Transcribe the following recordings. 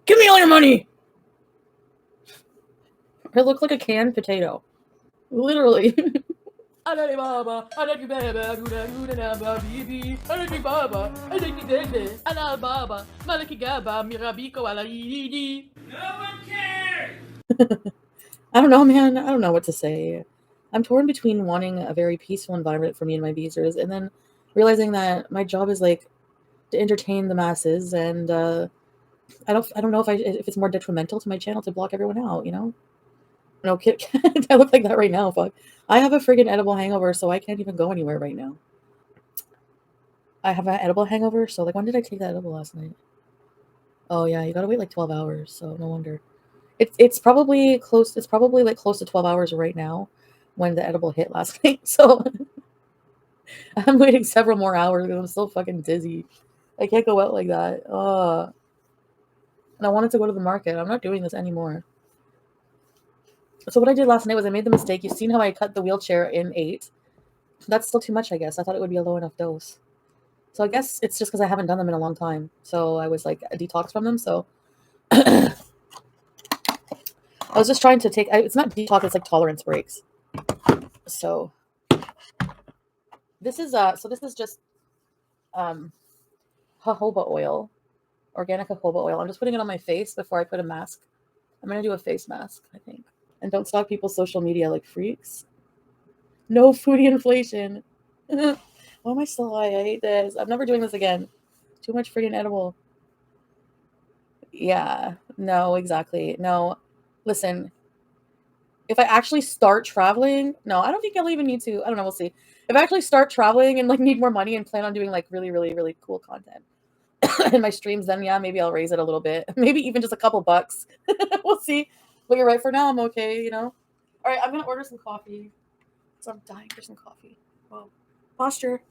Give me all your money. I look like a canned potato. Literally. Alibaba, Alibaba, Bibi, Alibaba, Alibaba, Malakigaba, Mirabiko, Alaidi. No one cares! I don't know, man. I don't know what to say. I'm torn between wanting a very peaceful environment for me and my beezers, and then realizing that my job is like to entertain the masses, and I don't know if it's more detrimental to my channel to block everyone out, you know? No, Kit I look like that right now, fuck. I have a friggin' edible hangover, so I can't even go anywhere right now. I have an edible hangover, so, like, when did I take that edible last night? Oh, yeah, you gotta wait, like, 12 hours, so no wonder. It's probably close like, close to 12 hours right now when the edible hit last night, so I'm waiting several more hours because I'm so fucking dizzy. I can't go out like that. And I wanted to go to the market. I'm not doing this anymore. So what I did last night was I made the mistake. You've seen how I cut the wheelchair in 8. That's still too much, I guess. I thought it would be a low enough dose. So I guess it's just because I haven't done them in a long time. So I was like a detox from them. So I was just trying to take, it's not detox, it's like tolerance breaks. So this is just jojoba oil, organic jojoba oil. I'm just putting it on my face before I put a mask. I'm going to do a face mask, I think. And don't stalk people's social media like freaks. No foodie inflation. Why am I so high? I hate this. I'm never doing this again. Too much freaking edible. Yeah. No, exactly. No. Listen, if I actually start traveling, no, I don't think I'll even need to. I don't know. We'll see. If I actually start traveling and like need more money and plan on doing like really, really, really cool content in my streams, then yeah, maybe I'll raise it a little bit. Maybe even just a couple bucks. We'll see. But you're right. For now, I'm okay, you know? All right. I'm going to order some coffee. So I'm dying for some coffee. Whoa. Posture.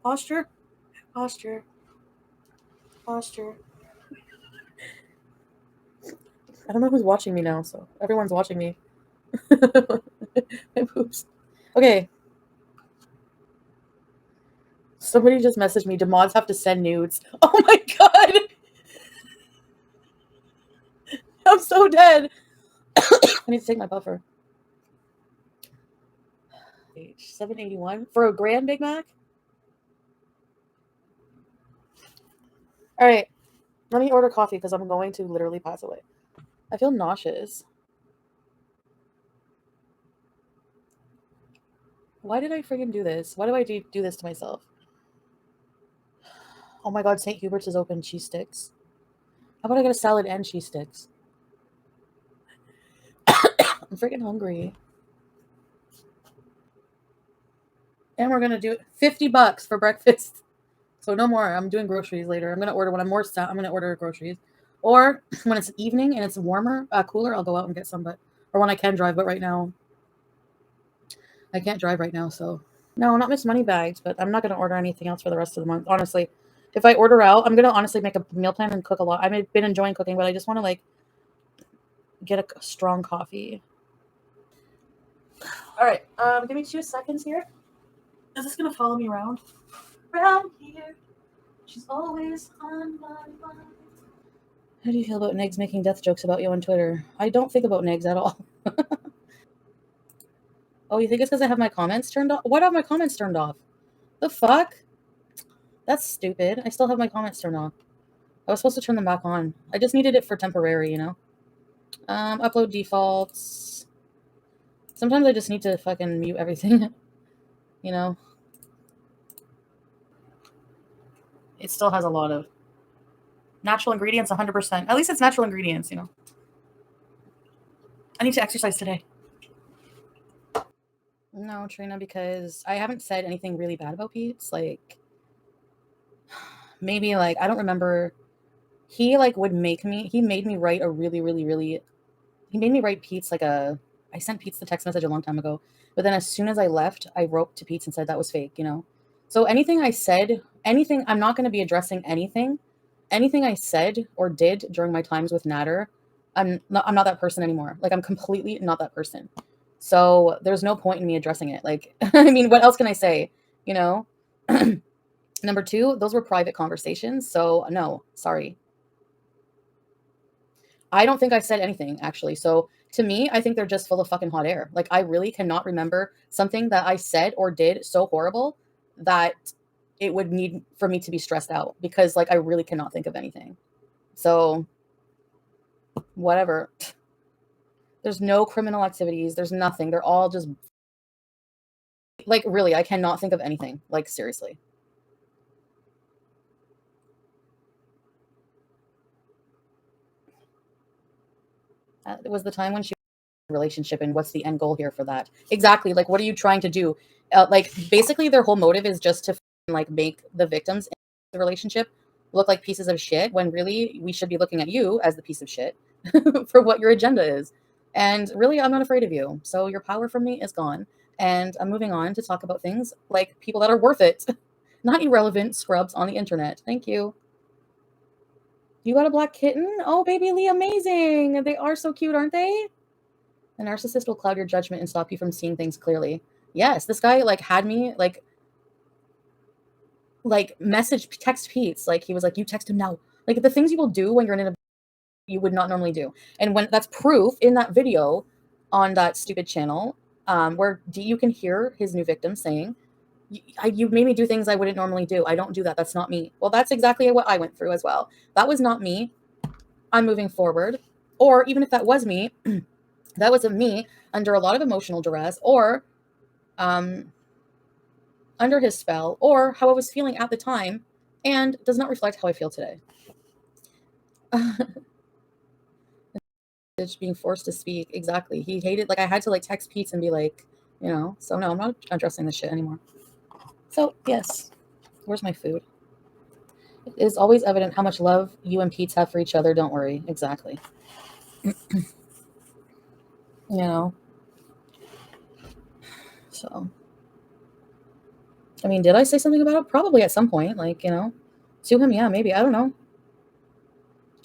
Posture. Posture. Posture. I don't know who's watching me now, so everyone's watching me. My boobs. Okay. Somebody just messaged me. Do mods have to send nudes? Oh my god! I'm so dead. I need to take my buffer. 781 for a grand Big Mac. All right, let me order coffee because I'm going to literally pass away. I feel nauseous. Why did I friggin' do this? Why do I do this to myself? Oh my god, St. Hubert's is open. Cheese sticks. How about I get a salad and cheese sticks? I'm freaking hungry. And we're gonna do $50 for breakfast. So no more. I'm doing groceries later. I'm gonna order when I'm more. I'm gonna order groceries, or when it's evening and it's warmer, cooler, I'll go out and get some. Or when I can drive. But right now, I can't drive right now. So no, not Miss Moneybags. But I'm not gonna order anything else for the rest of the month. Honestly, if I order out, I'm gonna honestly make a meal plan and cook a lot. I've been enjoying cooking, but I just want to like get a strong coffee. All right. Give me 2 seconds here. Is this gonna follow me around? Around here. She's always on my mind. How do you feel about Negs making death jokes about you on Twitter? I don't think about Negs at all. Oh, you think it's because I have my comments turned off? What have my comments turned off? The fuck? That's stupid. I still have my comments turned off. I was supposed to turn them back on. I just needed it for temporary, you know? Upload defaults. Sometimes I just need to fucking mute everything. You know? It still has a lot of natural ingredients, 100%. At least it's natural ingredients, you know? I need to exercise today. No, Trina, because I haven't said anything really bad about Pete's. Like, maybe, like, I don't remember. He, like, he made me write a really, really, really, he made me write Pete's, like, I sent Pete's the text message a long time ago. But then as soon as I left, I wrote to Pete's and said that was fake, you know? So anything I said, I'm not going to be addressing anything. Anything I said or did during my times with Natter, I'm not that person anymore. Like, I'm completely not that person. So there's no point in me addressing it. Like, I mean, what else can I say? You know? Number 2, those were private conversations. So no, sorry. I don't think I said anything, actually. So to me, I think they're just full of fucking hot air. Like, I really cannot remember something that I said or did so horrible that it would need for me to be stressed out, because, like, I really cannot think of anything. So whatever. There's no criminal activities. There's nothing. They're all just, like, really, I cannot think of anything. Like, seriously. It was the time when she relationship, and what's the end goal here for that? Exactly. Like, what are you trying to do? Like, basically their whole motive is just to like make the victims in the relationship look like pieces of shit, when really we should be looking at you as the piece of shit for what your agenda is. And really, I'm not afraid of you. So your power from me is gone. And I'm moving on to talk about things like people that are worth it, not irrelevant scrubs on the internet. Thank you. You got a black kitten? Oh, baby Lee, amazing. They are so cute, aren't they? The narcissist will cloud your judgment and stop you from seeing things clearly. Yes, this guy like had me like message text Pete's, like he was like, you text him now. Like the things you will do when you're in a you would not normally do. And when that's proof in that video on that stupid channel, where you can hear his new victim saying, you made me do things I wouldn't normally do. I don't do that. That's not me. Well, that's exactly what I went through as well. That was not me. I'm moving forward. Or even if that was me, that was me under a lot of emotional duress, or um, under his spell, or how I was feeling at the time, and does not reflect how I feel today. Being forced to speak. Exactly. He hated, like, I had to like text Pete and be like, so no, I'm not addressing this shit anymore. So yes, where's my food? It is always evident how much love you and Pete have for each other. Don't worry. Exactly. So I mean, did I say something about it? Probably at some point, like, to him, yeah, maybe, I don't know.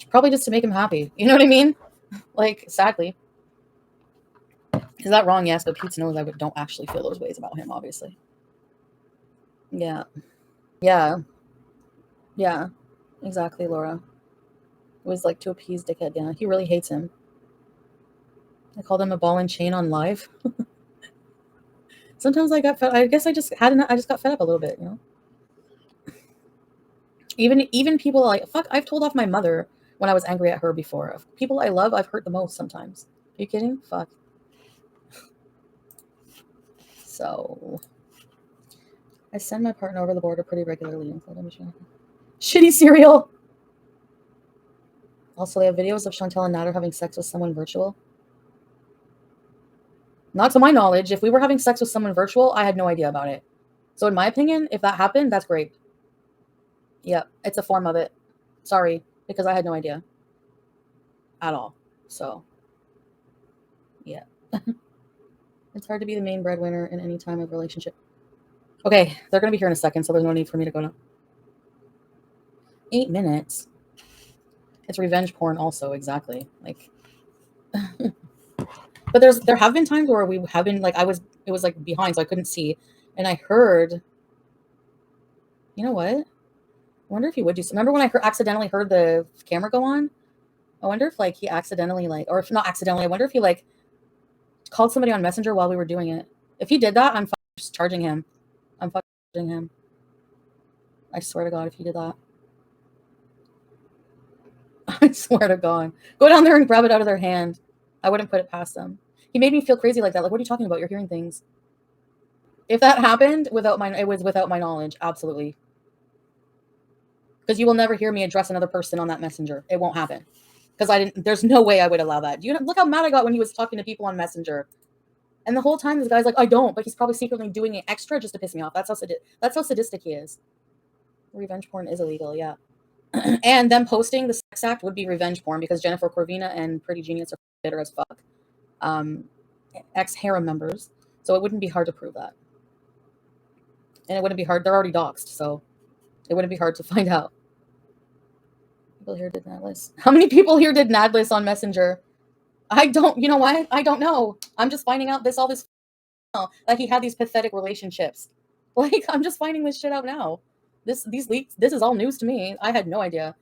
Probably just to make him happy. You know what I mean? Like, sadly. Is that wrong? Yes, but Pete knows I don't actually feel those ways about him, obviously. Yeah. Yeah. Yeah. Exactly, Laura. It was like to appease Dickhead. Yeah. He really hates him. I called him a ball and chain on live. Sometimes I got fed. I guess I just got fed up a little bit, Even people like, fuck, I've told off my mother when I was angry at her before. People I love, I've hurt the most sometimes. Are you kidding? Fuck. So I send my partner over the border pretty regularly. Shitty cereal. Also, they have videos of Chantal and Nader having sex with someone virtual. Not to my knowledge. If we were having sex with someone virtual, I had no idea about it. So in my opinion, if that happened, that's great. Yeah, it's a form of it. Sorry, because I had no idea at all. So, yeah. It's hard to be the main breadwinner in any time of relationship. Okay, they're going to be here in a second, so there's no need for me to go now. 8 minutes. It's revenge porn also, exactly. Like, but there have been times where we have been, like, it was like behind, so I couldn't see. And I heard, you know what? I wonder if he would do something. Remember when I accidentally heard the camera go on? I wonder if, like, he accidentally, like, or if not accidentally, I wonder if he, like, called somebody on Messenger while we were doing it. If he did that, I'm just charging him. I'm fucking charging him. I swear to God, if he did that. I swear to God. Go down there and grab it out of their hand. I wouldn't put it past them. He made me feel crazy like that. Like, what are you talking about? You're hearing things. If that happened it was without my knowledge. Absolutely. Because you will never hear me address another person on that messenger. It won't happen. Because there's no way I would allow that. Look how mad I got when he was talking to people on Messenger. And the whole time this guy's like, I don't, but he's probably secretly doing it extra just to piss me off. That's how sadistic he is. Revenge porn is illegal, yeah. And them posting the sex act would be revenge porn because Jennifer Corvina and Pretty Genius are bitter as fuck. Ex-harem members. So it wouldn't be hard to prove that. And it wouldn't be hard. They're already doxxed, so it wouldn't be hard to find out. People here did Nadless. How many people here did Nadless on Messenger? I don't, you know what? I don't know. I'm just finding out all this that he had these pathetic relationships. Like, I'm just finding this shit out now. These leaks, this is all news to me. I had no idea.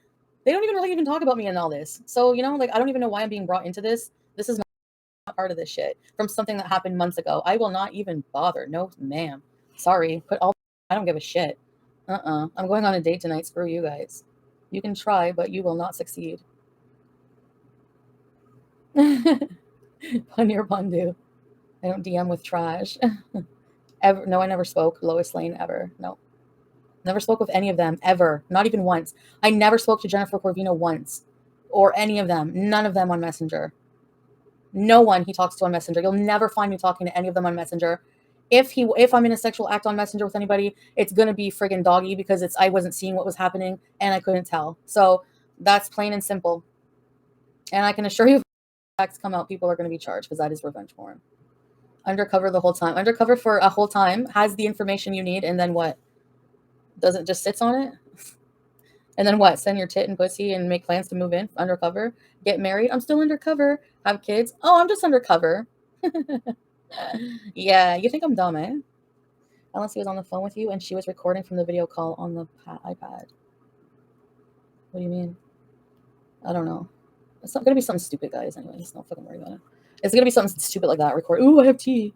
They don't even really even talk about me in all this. So, you know, like, I don't even know why I'm being brought into this. This is not part of this shit from something that happened months ago. I will not even bother. No, ma'am. Sorry. I don't give a shit. I'm going on a date tonight. Screw you guys. You can try, but you will not succeed. Paneer Pandu. I don't DM with trash. Ever. No, I never spoke. Lois Lane ever. No. Never spoke with any of them ever. Not even once. I never spoke to Jennifer Corvino once. Or any of them. None of them on Messenger. No one he talks to on Messenger. You'll never find me talking to any of them on Messenger. If I'm in a sexual act on Messenger with anybody, it's gonna be friggin' doggy because I wasn't seeing what was happening and I couldn't tell. So that's plain and simple. And I can assure you, if facts come out, people are gonna be charged because that is revenge porn. Undercover the whole time. Undercover for a whole time, has the information you need, and then what? Doesn't just sits on it? And then what? Send your tit and pussy and make plans to move in undercover? Get married? I'm still undercover. Have kids? Oh, I'm just undercover. Yeah, you think I'm dumb, eh? Unless he was on the phone with you and she was recording from the video call on the iPad. What do you mean? I don't know. It's not gonna be something stupid, guys. Anyways, don't fucking worry about it. It's gonna be something stupid like that. Record. Ooh, I have tea. Do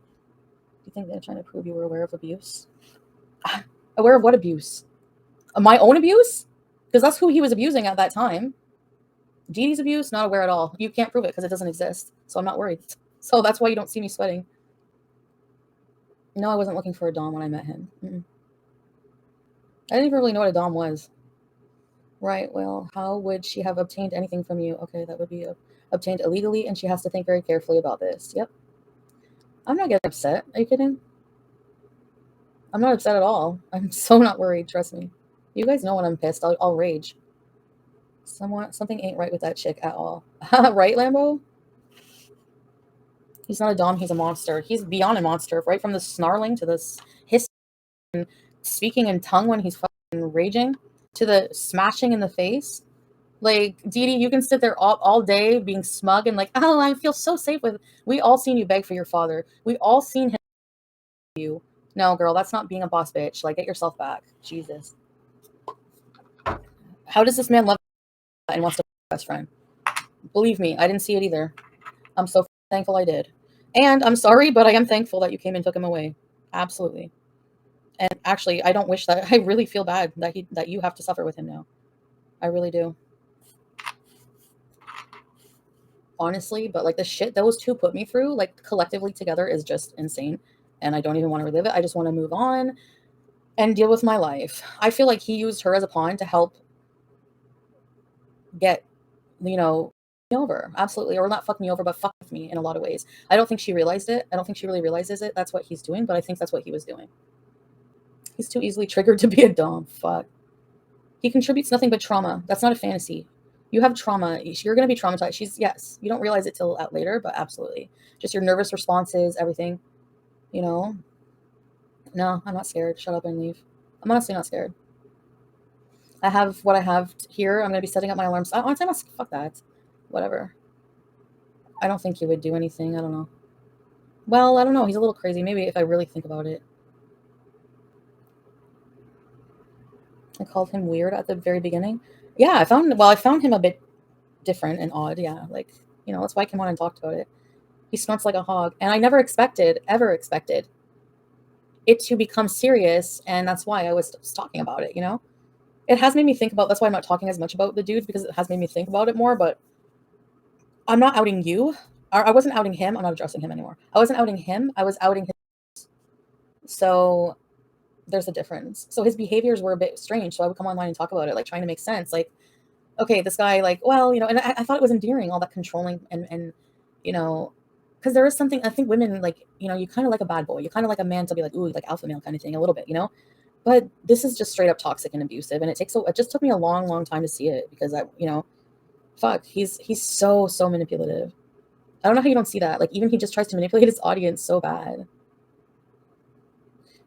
you think they're trying to prove you were aware of abuse? Aware of what abuse? My own abuse? Because that's who he was abusing at that time. Dee Dee's abuse, not aware at all. You can't prove it because it doesn't exist. So I'm not worried. So that's why you don't see me sweating. No, I wasn't looking for a dom when I met him. I didn't even really know what a dom was. Right, well, how would she have obtained anything from you? Okay, that would be obtained illegally, and she has to think very carefully about this. Yep. I'm not getting upset. Are you kidding? I'm not upset at all. I'm so not worried, trust me. You guys know when I'm pissed. I'll rage. Something ain't right with that chick at all. Right, Lambo? He's not a dom, he's a monster. He's beyond a monster, right from the snarling to the hissing and speaking in tongue when he's fucking raging to the smashing in the face. Like, Dee Dee, you can sit there all day being smug and like, oh, I feel so safe with. We all seen you beg for your father. We all seen him. You. No, girl, that's not being a boss bitch. Like, get yourself back. Jesus. How does this man love and wants to be best friend? Believe me, I didn't see it either. I'm so thankful I did. And I'm sorry, but I am thankful that you came and took him away. Absolutely. And actually, I don't wish that. I really feel bad that you have to suffer with him now. I really do. Honestly, but like the shit those two put me through, like collectively together, is just insane. And I don't even want to relive it. I just want to move on and deal with my life. I feel like he used her as a pawn to help get, you know, me over. Absolutely. Or not fuck me over, but fuck with me in a lot of ways. I don't think she realized it. I don't think she really realizes it. That's what he's doing, but I think that's what he was doing. He's too easily triggered to be a dom. Fuck. He contributes nothing but trauma. That's not a fantasy. You have trauma. You're going to be traumatized. Yes, you don't realize it till out later, but absolutely. Just your nervous responses, everything, you know? No, I'm not scared. Shut up and leave. I'm honestly not scared. I have what I have here. I'm going to be setting up my alarms. Honestly, I'm not, fuck that. Whatever. I don't think he would do anything. I don't know. Well, I don't know. He's a little crazy. Maybe if I really think about it. I called him weird at the very beginning. Yeah, I found him a bit different and odd. Yeah, like, you know, that's why I came on and talked about it. He snorts like a hog. And I never ever expected it to become serious. And that's why I was talking about it, you know? It has made me think about, that's why I'm not talking as much about the dudes, because it has made me think about it more. But I'm not outing you. I wasn't outing him. I'm not addressing him anymore. I wasn't outing him. I was outing him. So there's a difference. So his behaviors were a bit strange. So I would come online and talk about it, like trying to make sense. Like, okay, this guy, like, well, you know, and I thought it was endearing, all that controlling and you know, because there is something, I think women, like, you know, you kind of like a bad boy. You kind of like a man to be like, ooh, like alpha male kind of thing, a little bit, you know? But this is just straight up toxic and abusive. And it just took me a long, long time to see it because you know, fuck, he's so manipulative. I don't know how you don't see that. Like, even he just tries to manipulate his audience so bad.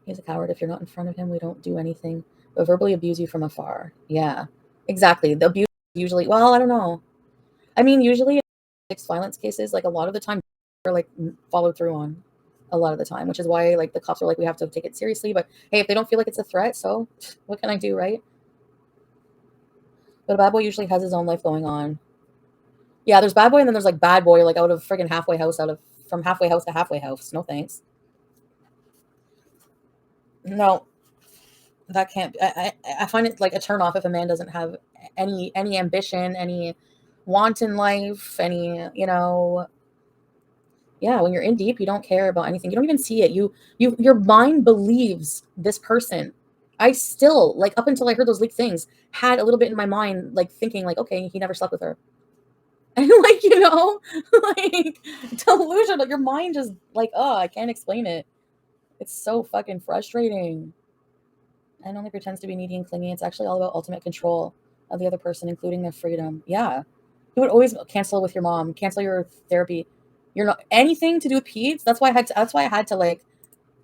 He's a coward. If you're not in front of him, we don't do anything but verbally abuse you from afar. Yeah, exactly. The abuse usually, well, I don't know. I mean, usually violence cases, like a lot of the time, are like followed through on a lot of the time, which is why like the cops are like, we have to take it seriously. But hey, if they don't feel like it's a threat, so what can I do, right? But a bad boy usually has his own life going on. Yeah, there's bad boy and then there's like bad boy, like out of friggin' halfway house, from halfway house to halfway house. No thanks. No, that can't be. I find it like a turn off if a man doesn't have any ambition, any want in life, any, yeah, when you're in deep, you don't care about anything. You don't even see it. Your mind believes this person. I still, like, up until I heard those leaked things, had a little bit in my mind, like, thinking, like, okay, he never slept with her. And, like, like, delusion. Like, your mind just, like, oh, I can't explain it. It's so fucking frustrating. And only pretends to be needy and clingy. It's actually all about ultimate control of the other person, including their freedom. Yeah. He would always cancel with your mom, cancel your therapy. You're not anything to do with Pete. That's why I had to like,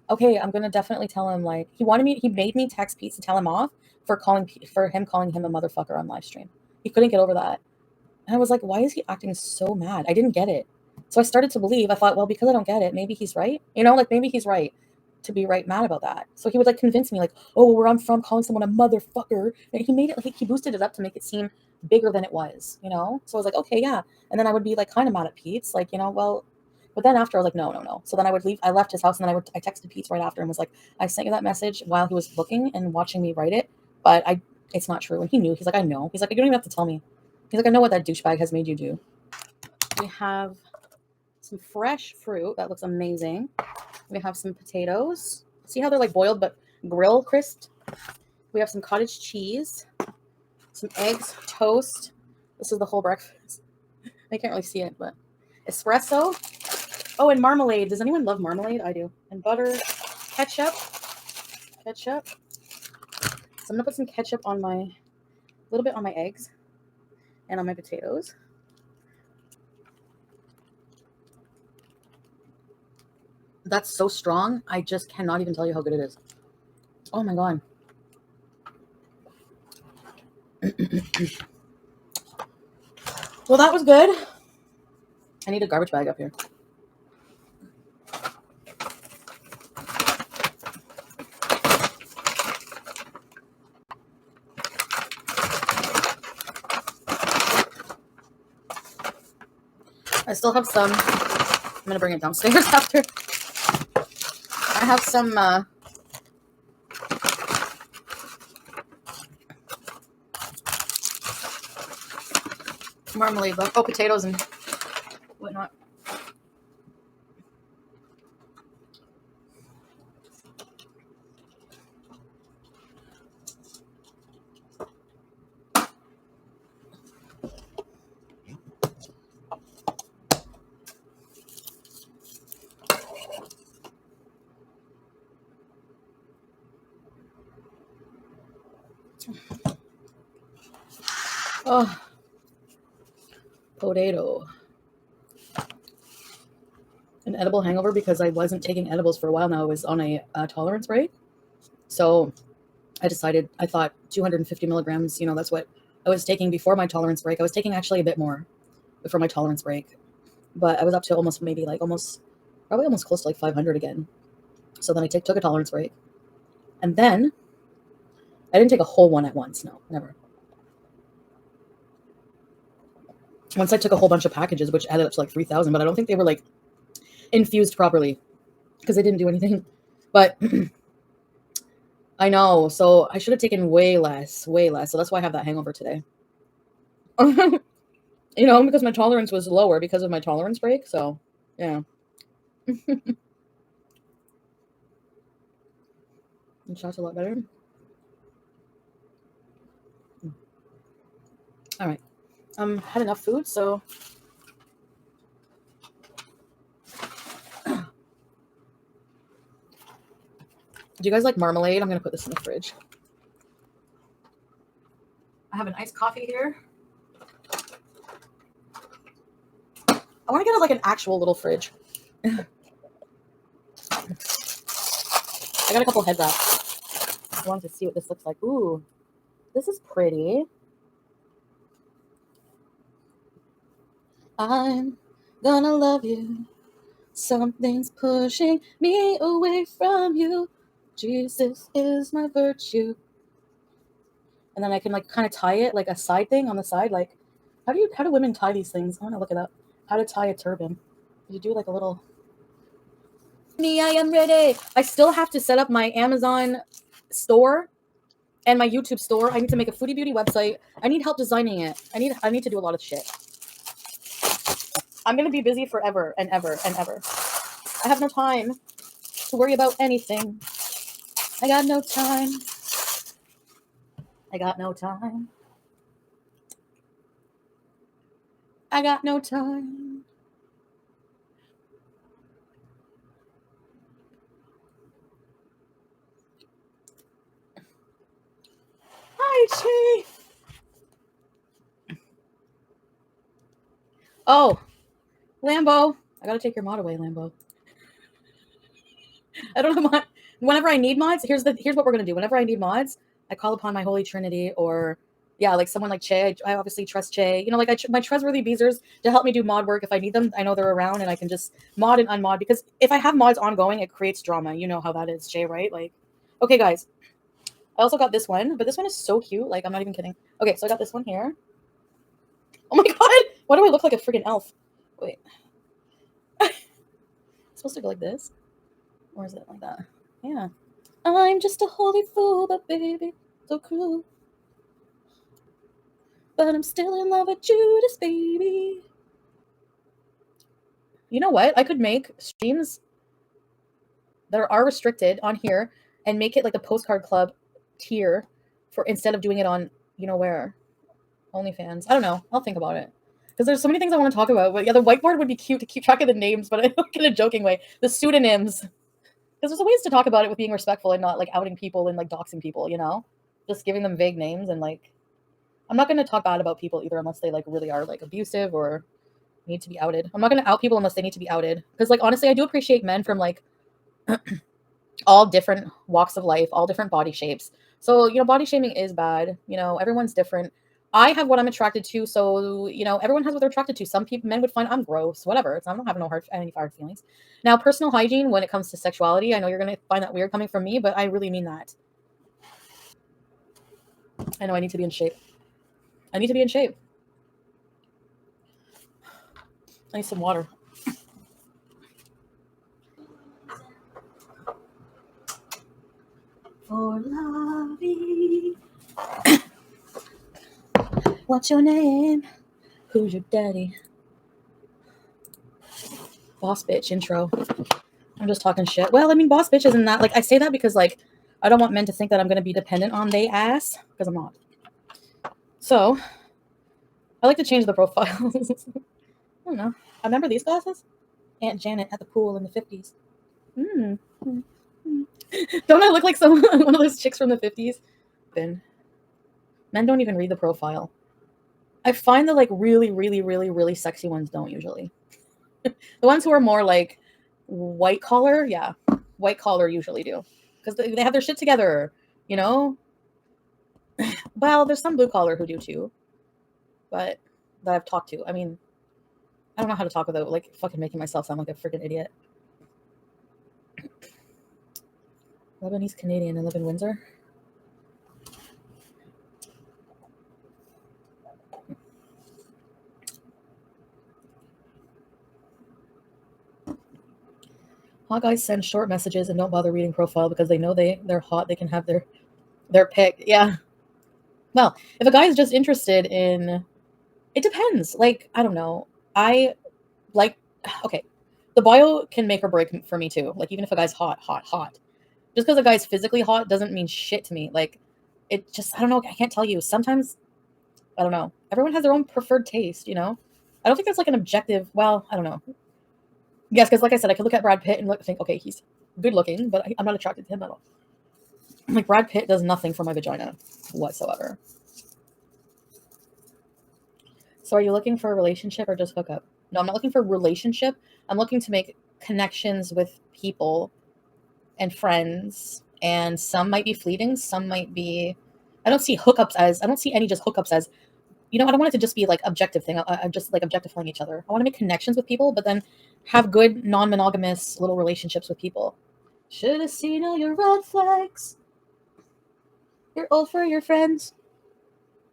okay, I'm gonna definitely tell him, like, he made me text Pete to tell him off for him calling him a motherfucker on live stream. He couldn't get over that. And I was like, why is he acting so mad? I didn't get it. So I started to believe, I thought, well, because I don't get it, maybe he's right. Like, maybe he's right to be mad about that. So he would like convince me, like, oh, where I'm from, calling someone a motherfucker. And he made it like, he boosted it up to make it seem bigger than it was. So I was like, okay, yeah. And then I would be like kind of mad at Pete's, like, well, but then after I was like, no, no, no. So then I would leave. I left his house and then I texted Pete's right after and was like, I sent you that message while he was looking and watching me write it, but it's not true. And he knew. He's like, I know. He's like, you don't even have to tell me. He's like, I know what that douchebag has made you do. We have some fresh fruit. That looks amazing. We have some potatoes. See how they're like boiled but grill crisped? We have some cottage cheese, some eggs, toast. This is the whole breakfast. I can't really see it, but espresso. Oh, and marmalade. Does anyone love marmalade? I do. And butter, ketchup. So I'm going to put some ketchup on a little bit on my eggs and on my potatoes. That's so strong. I just cannot even tell you how good it is. Oh my God. Well, that was good. I need a garbage bag up here. I still have some. I'm going to bring it downstairs after. I have some marmalade left. Oh, potatoes and whatnot. Oh, potato. An edible hangover because I wasn't taking edibles for a while now. I was on a tolerance break. So I thought 250 milligrams, that's what I was taking before my tolerance break. I was taking actually a bit more before my tolerance break, but I was up to probably almost close to like 500 again. So then I took a tolerance break. And then I didn't take a whole one at once. No, never. Once I took a whole bunch of packages, which added up to like 3,000, but I don't think they were like infused properly because they didn't do anything. But I know. So I should have taken way less. So that's why I have that hangover today. Because my tolerance was lower because of my tolerance break. So, yeah. And shot's a lot better. All right. Had enough food, so. Do you guys like marmalade? I'm going to put this in the fridge. I have an iced coffee here. I want to get like an actual little fridge. I got a couple head wraps. I wanted to see what this looks like. Ooh, this is pretty. I'm gonna love you. Something's pushing me away from you. Jesus is my virtue. and then I can like kind of tie it like a side thing on the side. Like, how do women tie these things? I want to look it up. How to tie a turban? You do like a little. Me, I am ready. I still have to set up my Amazon store and my YouTube store. I need to make a foodie beauty website. I need help designing it. I need to do a lot of shit. I'm gonna be busy forever and ever and ever. I have no time to worry about anything. I got no time. I got no time. I got no time. Hi, Chi. Oh, Lambo. I gotta take your mod away, Lambo. I don't have mod. Whenever I need mods, here's what we're gonna do. Whenever I need mods, I call upon my holy trinity, or yeah, like someone like Che. I obviously trust Che. You know, like my trustworthy beezers to help me do mod work if I need them. I know they're around, and I can just mod and unmod, because if I have mods ongoing, it creates drama. You know how that is, Che, right? Like, okay, guys. I also got this one, but this one is so cute. Like, I'm not even kidding. Okay, so I got this one here. Oh my god! Why do I look like a freaking elf? Wait. It's supposed to go like this? Or is it like that? Yeah. I'm just a holy fool, but baby, so cruel. But I'm still in love with Judas, baby. You know what? I could make streams that are restricted on here and make it like the postcard club tier for instead of doing it on, you know where? OnlyFans. I don't know. I'll think about it. Because there's so many things I want to talk about. But yeah, the whiteboard would be cute to keep track of the names, but I don't in a joking way. The pseudonyms. Because there's ways to talk about it with being respectful and not like outing people and like doxing people, you know? Just giving them vague names and like I'm not gonna talk bad about people either unless they like really are like abusive or need to be outed. I'm not gonna out people unless they need to be outed. Because like honestly, I do appreciate men from like all different walks of life, all different body shapes. So, you know, body shaming is bad. You know, everyone's different. I have what I'm attracted to, so you know, everyone has what they're attracted to. Some people, men would find I'm gross, whatever. So I don't have any hard feelings. Now, personal hygiene when it comes to sexuality, I know you're gonna find that weird coming from me, but I really mean that. I know I need to be in shape. I need to be in shape. I need some water. For lovey. What's your name? Who's your daddy? Boss bitch intro. I'm just talking shit. Well, I mean, boss bitch isn't that like I say that because like I don't want men to think that I'm gonna be dependent on they ass because I'm not. So I like to change the profiles. I don't know. I remember these glasses. Aunt Janet at the pool in the 50s. Mm. Don't I look like one of those chicks from the 50s? Then men don't even read the profile. I find the like really, really, really, really sexy ones don't usually. The ones who are more like white collar, yeah, white collar usually do because they have their shit together, you know. Well, there's some blue collar who do too, but that I've talked to. I mean, I don't know how to talk without like fucking making myself sound like a freaking idiot. Lebanese Canadian and live in Windsor. Hot guys send short messages and don't bother reading profile because they know they're hot. They can have their pick. Yeah. Well, if a guy is just interested in, it depends. Like I don't know. I like okay. The bio can make or break for me too. Like even if a guy's hot, just because a guy's physically hot doesn't mean shit to me. Like it just I don't know. I can't tell you. Sometimes I don't know. Everyone has their own preferred taste. You know. I don't think there's like an objective. Well, I don't know. Yes, because like I said, I could look at Brad Pitt and think, okay, he's good looking, but I'm not attracted to him at all. Like Brad Pitt does nothing for my vagina whatsoever. So are you looking for a relationship or just hook up? No, I'm not looking for a relationship. I'm looking to make connections with people and friends. And some might be fleeting. Some might be, I don't see any just hookups as, you know, I don't want it to just be like objective thing. I'm just like objectifying each other. I want to make connections with people, but then have good non-monogamous little relationships with people. Should have seen all your red flags. You're old for your friends.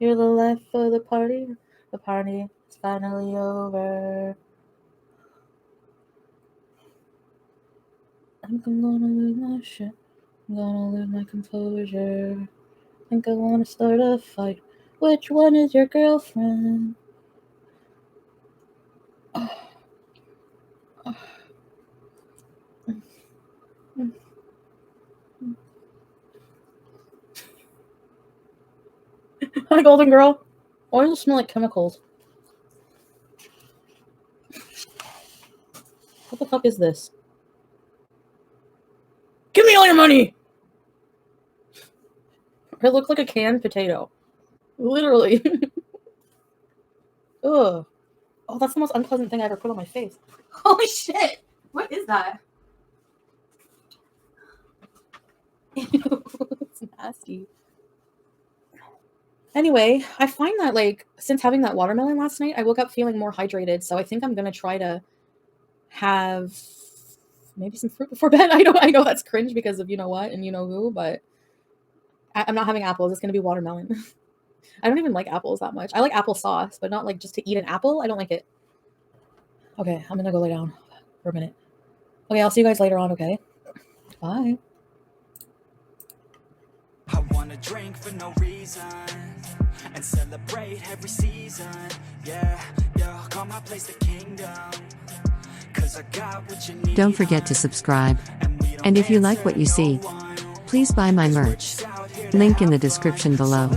You're the life of the party. The party is finally over. I think I'm gonna lose my shit. I'm gonna lose my composure. I think I wanna start a fight. Which one is your girlfriend? Hi, golden girl. Why does it smell like chemicals? What the fuck is this? Give me all your money! It looked like a canned potato. Literally. Ugh. Oh, that's the most unpleasant thing I ever put on my face. Holy shit! What is that? Ew, it's nasty. Anyway, I find that, like, since having that watermelon last night, I woke up feeling more hydrated, so I think I'm gonna try to have maybe some fruit before bed. I know that's cringe because of you know what and you know who, but I'm not having apples. It's gonna be watermelon. I don't even like apples that much. I like applesauce, but not like just to eat an apple. I don't like it. Okay, I'm gonna go lay down for a minute. Okay, I'll see you guys later on, okay? Bye. I wanna drink for no reason and celebrate every season. Yeah, call my place the kingdom. 'Cause I got what you need. Don't forget to subscribe. And if you like what you see, please buy my merch. Link in the description below.